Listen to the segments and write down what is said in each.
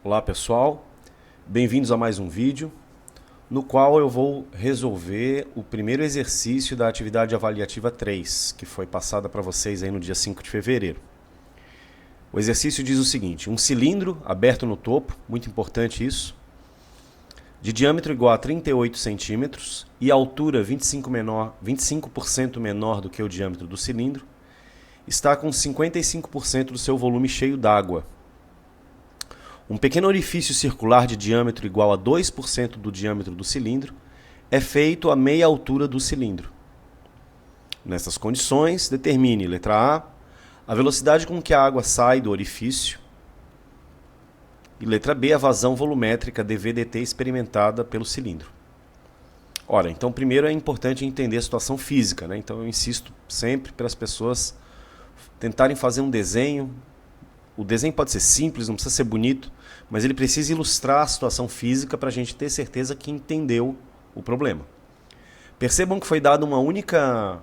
Olá pessoal, bem-vindos a mais um vídeo no qual eu vou resolver o primeiro exercício da atividade avaliativa 3, que foi passada para vocês aí no dia 5 de fevereiro. O exercício diz o seguinte: um cilindro aberto no topo, muito importante isso, de diâmetro igual a 38 centímetros e altura 25% menor do que o diâmetro do cilindro, está com 55% do seu volume cheio d'água. Um pequeno orifício circular de diâmetro igual a 2% do diâmetro do cilindro é feito a meia altura do cilindro. Nessas condições, determine, letra A velocidade com que a água sai do orifício e letra B, a vazão volumétrica dV/dt experimentada pelo cilindro. Ora, então primeiro é importante entender a situação física, né? Então eu insisto sempre para as pessoas tentarem fazer um desenho. O desenho pode ser simples, não precisa ser bonito, mas ele precisa ilustrar a situação física para a gente ter certeza que entendeu o problema. Percebam que foi dada uma única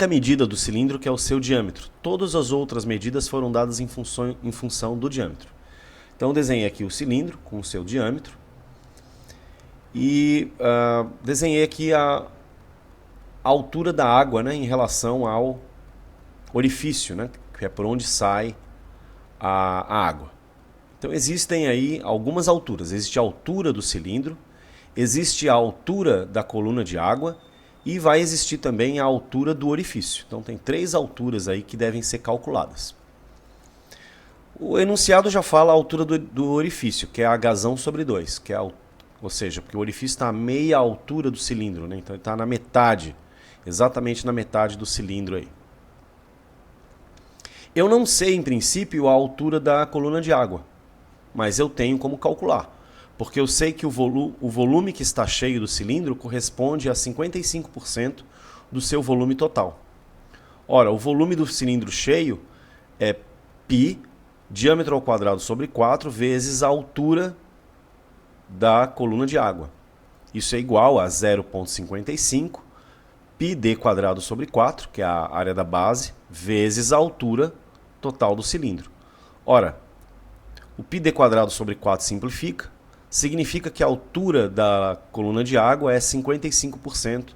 medida do cilindro, que é o seu diâmetro. Todas as outras medidas foram dadas em função do diâmetro. Então eu desenhei aqui o cilindro com o seu diâmetro e desenhei aqui a altura da água, né, em relação ao orifício, né, que é por onde sai a água. Então existem aí algumas alturas. Existe a altura do cilindro, existe a altura da coluna de água e vai existir também a altura do orifício. Então tem três alturas aí que devem ser calculadas. O enunciado já fala a altura do orifício, que é Hzão sobre 2, que é ou seja, porque o orifício está a meia altura do cilindro, né? Então ele está na metade, exatamente na metade do cilindro aí. Eu não sei, em princípio, a altura da coluna de água, mas eu tenho como calcular, porque eu sei que o volume que está cheio do cilindro corresponde a 55% do seu volume total. Ora, o volume do cilindro cheio é π, diâmetro ao quadrado sobre 4, vezes a altura da coluna de água. Isso é igual a 0,55 πd quadrado sobre 4, que é a área da base, vezes a altura total do cilindro. Ora, o πd quadrado sobre 4 simplifica, significa que a altura da coluna de água é 55%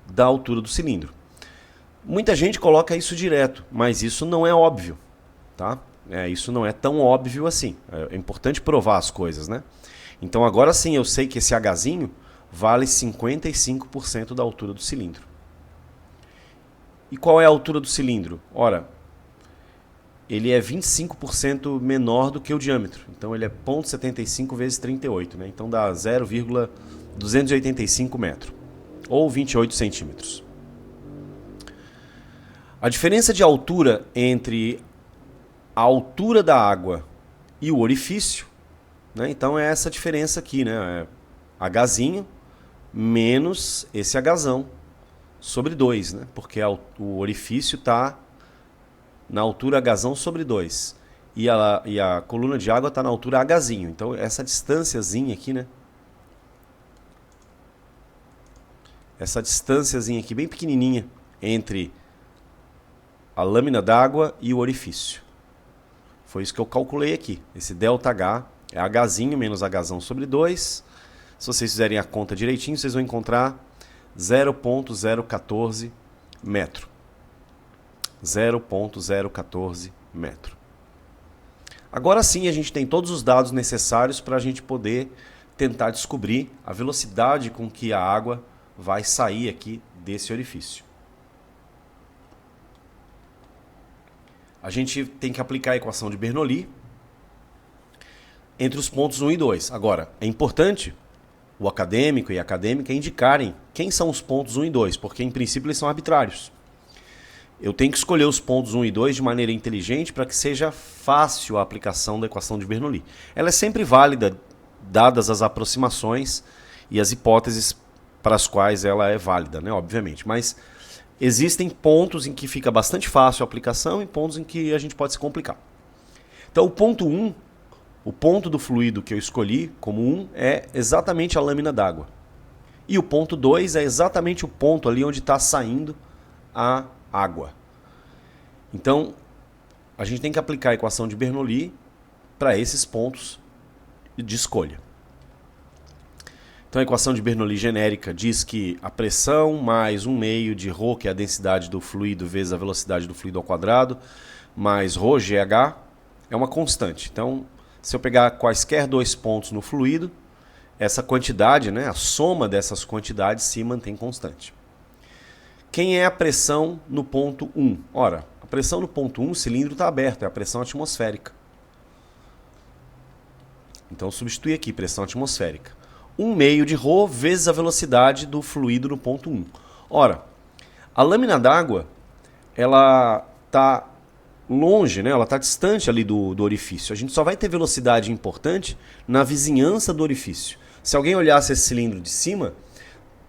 da altura do cilindro. Muita gente coloca isso direto, mas isso não é óbvio, tá? Isso não é tão óbvio assim. É importante provar as coisas, né? Então agora sim eu sei que esse Hzinho vale 55% da altura do cilindro. E qual é a altura do cilindro? Ora, ele é 25% menor do que o diâmetro. Então ele é 0,75 vezes 38, né? Então dá 0,285 metros, ou 28 centímetros. A diferença de altura entre a altura da água e o orifício, né? Então é essa diferença aqui, né? Hzinho menos esse Hzão sobre 2, né? Porque o orifício está na altura Hzão sobre 2 e a coluna de água está na altura Hzinho. Então essa distânciazinha aqui, né? Essa distânciazinha aqui bem pequenininha entre a lâmina d'água e o orifício. Foi isso que eu calculei aqui. Esse ΔH é Hzinho menos Hzão sobre 2. Se vocês fizerem a conta direitinho, vocês vão encontrar 0,014 metro. 0,014 metro. Agora sim a gente tem todos os dados necessários para a gente poder tentar descobrir a velocidade com que a água vai sair aqui desse orifício. A gente tem que aplicar a equação de Bernoulli entre os pontos 1 e 2. Agora, é importante o acadêmico e a acadêmica indicarem quem são os pontos 1 e 2, porque em princípio eles são arbitrários. Eu tenho que escolher os pontos 1 e 2 de maneira inteligente para que seja fácil a aplicação da equação de Bernoulli. Ela é sempre válida, dadas as aproximações e as hipóteses para as quais ela é válida, né? Obviamente. Mas existem pontos em que fica bastante fácil a aplicação e pontos em que a gente pode se complicar. Então o ponto 1, o ponto do fluido que eu escolhi como 1 é exatamente a lâmina d'água. E o ponto 2 é exatamente o ponto ali onde está saindo a água. Então, a gente tem que aplicar a equação de Bernoulli para esses pontos de escolha. Então a equação de Bernoulli genérica diz que a pressão mais 1 meio de ρ, que é a densidade do fluido, vezes a velocidade do fluido ao quadrado, mais ρgh, é uma constante. Então, se eu pegar quaisquer dois pontos no fluido, essa quantidade, né, a soma dessas quantidades se mantém constante. Quem é a pressão no ponto 1? Ora, a pressão no ponto 1, o cilindro está aberto, é a pressão atmosférica. Então, substitui aqui, pressão atmosférica. 1 meio de ρ vezes a velocidade do fluido no ponto 1. Ora, a lâmina d'água, ela está longe, né? Ela está distante ali do orifício. A gente só vai ter velocidade importante na vizinhança do orifício. Se alguém olhasse esse cilindro de cima,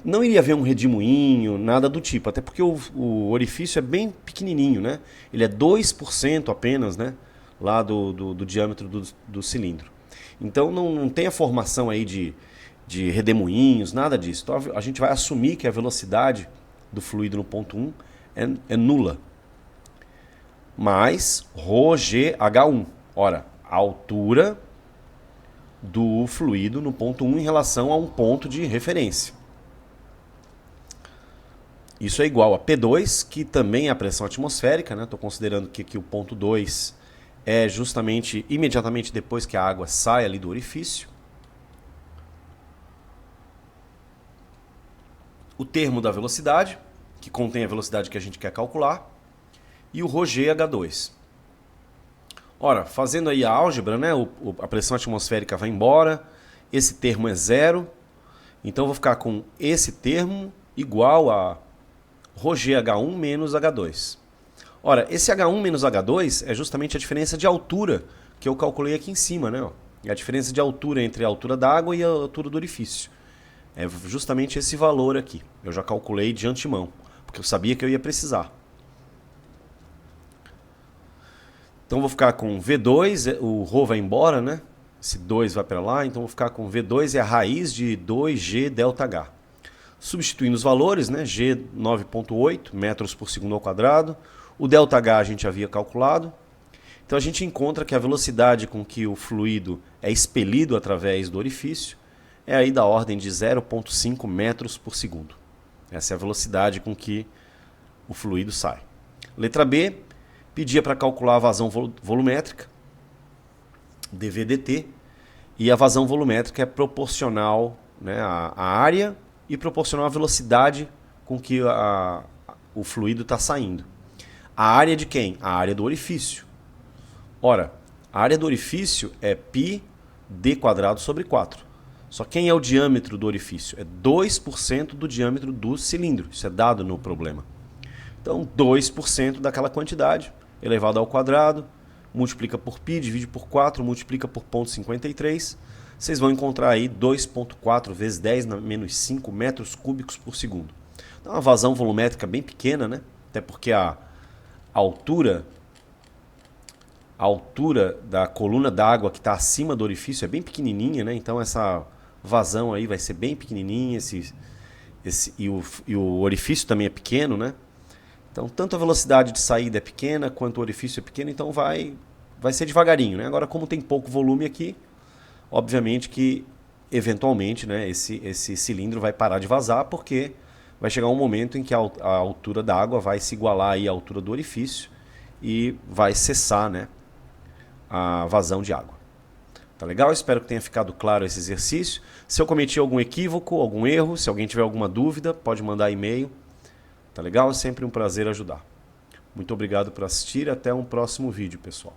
não iria ver um redemoinho, nada do tipo. Até porque o orifício é bem pequenininho, né? Ele é 2% apenas, né? Lá do diâmetro do cilindro. Então não tem a formação aí de redemoinhos, nada disso. Então a gente vai assumir que a velocidade do fluido no ponto 1 é nula. Mais ρgh1. Ora, a altura do fluido no ponto 1 em relação a um ponto de referência. Isso é igual a P2, que também é a pressão atmosférica, né? Estou considerando que aqui o ponto 2 é justamente imediatamente depois que a água sai ali do orifício. O termo da velocidade, que contém a velocidade que a gente quer calcular, e o ρgh2. Ora, fazendo aí a álgebra, né, a pressão atmosférica vai embora, esse termo é zero, então eu vou ficar com esse termo igual a ρgh1 menos h2. Ora, esse h1 menos h2 é justamente a diferença de altura que eu calculei aqui em cima, né? É a diferença de altura entre a altura da água e a altura do orifício. É justamente esse valor aqui. Eu já calculei de antemão, porque eu sabia que eu ia precisar. Então vou ficar com V2, o ρ vai embora, né? Esse 2 vai para lá, então vou ficar com V2 é a raiz de 2G ΔH. Substituindo os valores, né? G 9,8 metros por segundo ao quadrado. O ΔH a gente havia calculado. Então a gente encontra que a velocidade com que o fluido é expelido através do orifício é aí da ordem de 0,5 metros por segundo. Essa é a velocidade com que o fluido sai. Letra B, pedia para calcular a vazão volumétrica, dV/dt, e a vazão volumétrica é proporcional, né, à área e proporcional à velocidade com que o fluido está saindo. A área de quem? A área do orifício. Ora, a área do orifício é πd² sobre 4. Só quem é o diâmetro do orifício? É 2% do diâmetro do cilindro. Isso é dado no problema. Então, 2% daquela quantidade elevado ao quadrado, multiplica por π, divide por 4, multiplica por 0,53. Vocês vão encontrar aí 2,4 vezes 10 na menos 5 metros cúbicos por segundo. Então, uma vazão volumétrica bem pequena, né? Até porque a altura da coluna d'água que está acima do orifício é bem pequenininha, né? Então essa vazão aí vai ser bem pequenininha, e o orifício também é pequeno, né? Então tanto a velocidade de saída é pequena quanto o orifício é pequeno, então vai ser devagarinho, né? Agora, como tem pouco volume aqui, obviamente que eventualmente, né, esse cilindro vai parar de vazar, porque vai chegar um momento em que a altura da água vai se igualar aí à altura do orifício e vai cessar, né, a vazão de água. Tá legal? Espero que tenha ficado claro esse exercício. Se eu cometi algum equívoco, algum erro, se alguém tiver alguma dúvida, pode mandar e-mail. Tá legal? É sempre um prazer ajudar. Muito obrigado por assistir e até um próximo vídeo, pessoal.